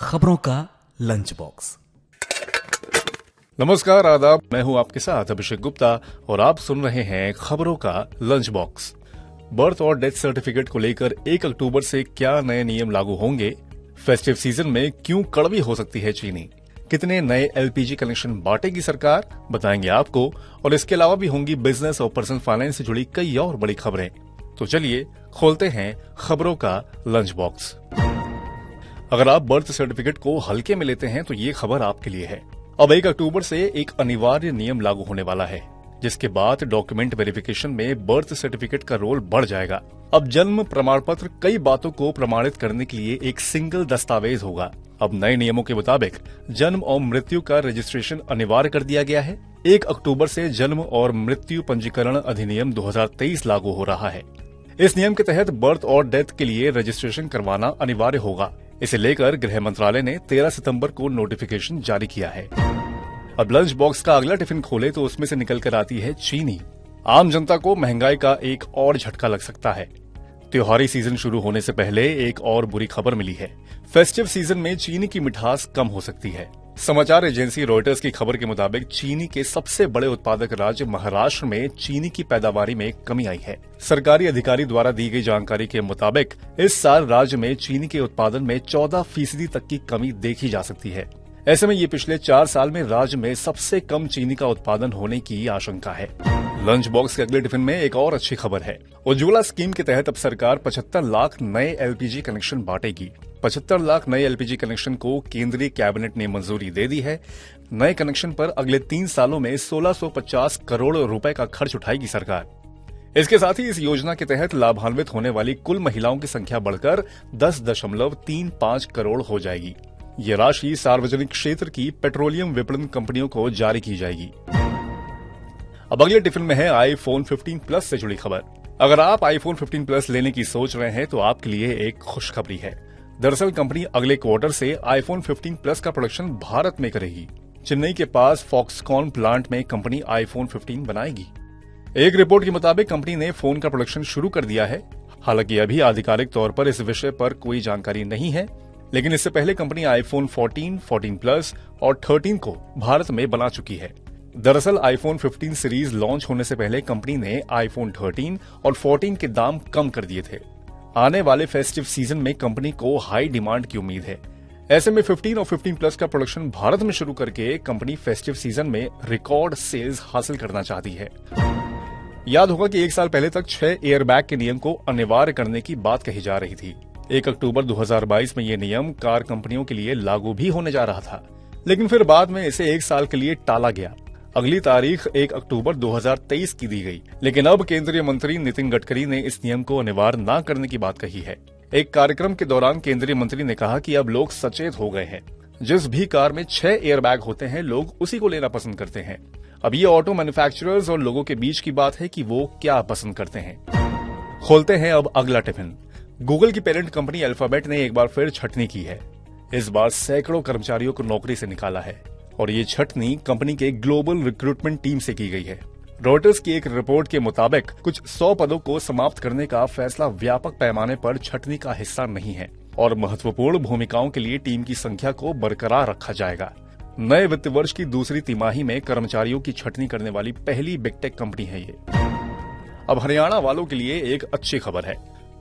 खबरों का lunch box. नमस्कार, आदाब। मैं हूं आपके साथ अभिषेक गुप्ता और आप सुन रहे हैं खबरों का लंच बॉक्स। बर्थ और डेथ सर्टिफिकेट को लेकर 1 अक्टूबर से क्या नए नियम लागू होंगे? फेस्टिव सीजन में क्यों कड़वी हो सकती है चीनी? कितने नए एलपीजी कनेक्शन बांटेगी सरकार? बताएंगे आपको। और इसके अलावा भी होंगी बिजनेस और पर्सनल फाइनेंस से जुड़ी कई और बड़ी खबरें। तो चलिए खोलते हैं खबरों का लंच बॉक्स। अगर आप बर्थ सर्टिफिकेट को हल्के में लेते हैं तो ये खबर आपके लिए है। अब 1 अक्टूबर से एक अनिवार्य नियम लागू होने वाला है, जिसके बाद डॉक्यूमेंट वेरिफिकेशन में बर्थ सर्टिफिकेट का रोल बढ़ जाएगा। अब जन्म प्रमाण पत्र कई बातों को प्रमाणित करने के लिए एक सिंगल दस्तावेज होगा। अब नए नियमों के मुताबिक जन्म और मृत्यु का रजिस्ट्रेशन अनिवार्य कर दिया गया है। 1 अक्टूबर से जन्म और मृत्यु पंजीकरण अधिनियम 2023 लागू हो रहा है। इस नियम के तहत बर्थ और डेथ के लिए रजिस्ट्रेशन करवाना अनिवार्य होगा। इसे लेकर गृह मंत्रालय ने 13 सितंबर को नोटिफिकेशन जारी किया है। अब लंच बॉक्स का अगला टिफिन खोले तो उसमें से निकल कर आती है चीनी। आम जनता को महंगाई का एक और झटका लग सकता है। त्योहारी सीजन शुरू होने से पहले एक और बुरी खबर मिली है। फेस्टिव सीजन में चीनी की मिठास कम हो सकती है। समाचार एजेंसी रॉयटर्स की खबर के मुताबिक चीनी के सबसे बड़े उत्पादक राज्य महाराष्ट्र में चीनी की पैदावारी में कमी आई है। सरकारी अधिकारी द्वारा दी गई जानकारी के मुताबिक इस साल राज्य में चीनी के उत्पादन में 14% तक की कमी देखी जा सकती है। ऐसे में ये पिछले 4 साल में राज्य में सबसे कम चीनी का उत्पादन होने की आशंका है। लंच बॉक्स के अगले टिफिन में एक और अच्छी खबर है। उज्ज्वला स्कीम के तहत अब सरकार 75 लाख नए एलपीजी कनेक्शन बांटेगी। 75 लाख नए एलपीजी कनेक्शन को केंद्रीय कैबिनेट ने मंजूरी दे दी है। नए कनेक्शन पर अगले 3 सालों में 1650 करोड़ रुपए का खर्च उठाएगी सरकार। इसके साथ ही इस योजना के तहत लाभान्वित होने वाली कुल महिलाओं की संख्या बढ़कर 10.35 करोड़ हो जाएगी। ये राशि सार्वजनिक क्षेत्र की पेट्रोलियम विपणन कंपनियों को जारी की जाएगी। अब अगले टिफिन में है आईफोन 15 प्लस से जुड़ी खबर। अगर आप आईफोन 15 प्लस लेने की सोच रहे हैं तो आपके लिए एक खुशखबरी है। दरअसल कंपनी अगले क्वार्टर से आईफोन 15 प्लस का प्रोडक्शन भारत में करेगी। चेन्नई के पास फॉक्सकॉन प्लांट में कंपनी आईफोन 15 बनाएगी। एक रिपोर्ट के मुताबिक कंपनी ने फोन का प्रोडक्शन शुरू कर दिया है। हालांकि अभी आधिकारिक तौर पर इस विषय पर कोई जानकारी नहीं है, लेकिन इससे पहले कंपनी आईफोन 14, 14 प्लस और 13 को भारत में बना चुकी है। दरअसल आईफोन 15 सीरीज लॉन्च होने से पहले कंपनी ने आईफोन 13 और 14 के दाम कम कर दिए थे। आने वाले फेस्टिव सीजन में कंपनी को हाई डिमांड की उम्मीद है। ऐसे में 15 और 15 प्लस का प्रोडक्शन भारत में शुरू करके कंपनी फेस्टिव सीजन में रिकॉर्ड सेल्स हासिल करना चाहती है। याद होगा कि 1 साल पहले तक 6 एयरबैग के नियम को अनिवार्य करने की बात कही जा रही थी। 1 अक्टूबर 2022 में ये नियम कार कंपनियों के लिए लागू भी होने जा रहा था, लेकिन फिर बाद में इसे 1 साल के लिए टाला गया। अगली तारीख 1 अक्टूबर 2023 की दी गई, लेकिन अब केंद्रीय मंत्री नितिन गडकरी ने इस नियम को अनिवार्य न करने की बात कही है। एक कार्यक्रम के दौरान केंद्रीय मंत्री ने कहा कि अब लोग सचेत हो गए हैं। जिस भी कार में 6 एयरबैग होते हैं, लोग उसी को लेना पसंद करते हैं। अब ये ऑटो मैन्युफैक्चरर्स और लोगों के बीच की बात है कि वो क्या पसंद करते हैं। खोलते हैं अब अगला टिफिन। गूगल की पेरेंट कंपनी अल्फाबेट ने एक बार फिर छटनी की है। इस बार सैकड़ों कर्मचारियों को नौकरी से निकाला है और ये छटनी कंपनी के ग्लोबल रिक्रूटमेंट टीम से की गई है। रॉयटर्स की एक रिपोर्ट के मुताबिक कुछ 100 पदों को समाप्त करने का फैसला व्यापक पैमाने पर छटनी का हिस्सा नहीं है और महत्वपूर्ण भूमिकाओं के लिए टीम की संख्या को बरकरार रखा जाएगा। नए वित्त वर्ष की दूसरी तिमाही में कर्मचारियों की छटनी करने वाली पहली बिगटेक कंपनी है ये। अब हरियाणा वालों के लिए एक अच्छी खबर है।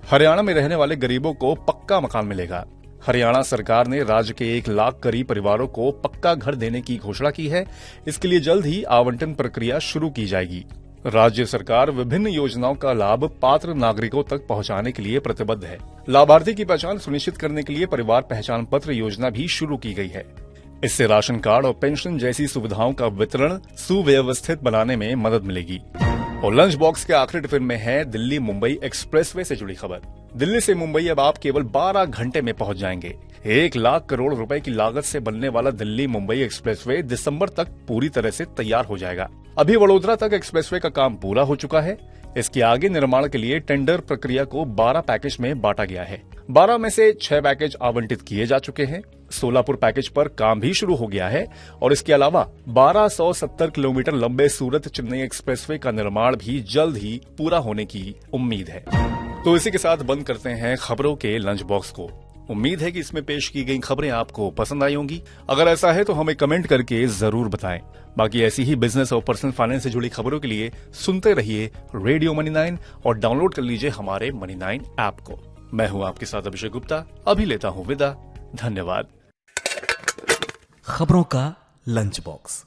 हरियाणा में रहने वाले गरीबों को पक्का मकान मिलेगा। हरियाणा सरकार ने राज्य के 1 लाख गरीब परिवारों को पक्का घर देने की घोषणा की है। इसके लिए जल्द ही आवंटन प्रक्रिया शुरू की जाएगी। राज्य सरकार विभिन्न योजनाओं का लाभ पात्र नागरिकों तक पहुंचाने के लिए प्रतिबद्ध है। लाभार्थी की पहचान सुनिश्चित करने के लिए परिवार पहचान पत्र योजना भी शुरू की गई है। इससे राशन कार्ड और पेंशन जैसी सुविधाओं का वितरण सुव्यवस्थित बनाने में मदद मिलेगी। और लंच बॉक्स के आखिरी टिफिन में है दिल्ली मुंबई एक्सप्रेसवे से जुड़ी खबर। दिल्ली से मुंबई अब आप केवल 12 घंटे में पहुंच जाएंगे। 1 लाख करोड़ रुपए की लागत से बनने वाला दिल्ली मुंबई एक्सप्रेसवे दिसंबर तक पूरी तरह से तैयार हो जाएगा। अभी वडोदरा तक एक्सप्रेसवे का काम पूरा हो चुका है। इसके आगे निर्माण के लिए टेंडर प्रक्रिया को 12 पैकेज में बांटा गया है। 12 में से 6 पैकेज आवंटित किए जा चुके हैं। सोलापुर पैकेज पर काम भी शुरू हो गया है और इसके अलावा 1270 किलोमीटर लंबे सूरत चेन्नई एक्सप्रेसवे का निर्माण भी जल्द ही पूरा होने की उम्मीद है। तो इसी के साथ बंद करते हैं खबरों के लंच बॉक्स को। उम्मीद है कि इसमें पेश की गई खबरें आपको पसंद आई होंगी। अगर ऐसा है तो हमें कमेंट करके जरूर बताएं। बाकी ऐसी ही बिजनेस और पर्सनल फाइनेंस से जुड़ी खबरों के लिए सुनते रहिए रेडियो मनी 9 और डाउनलोड कर लीजिए हमारे मनी 9 ऐप को। मैं हूं आपके साथ अभिषेक गुप्ता, अभी लेता हूं विदा। धन्यवाद। खबरों का लंच बॉक्स।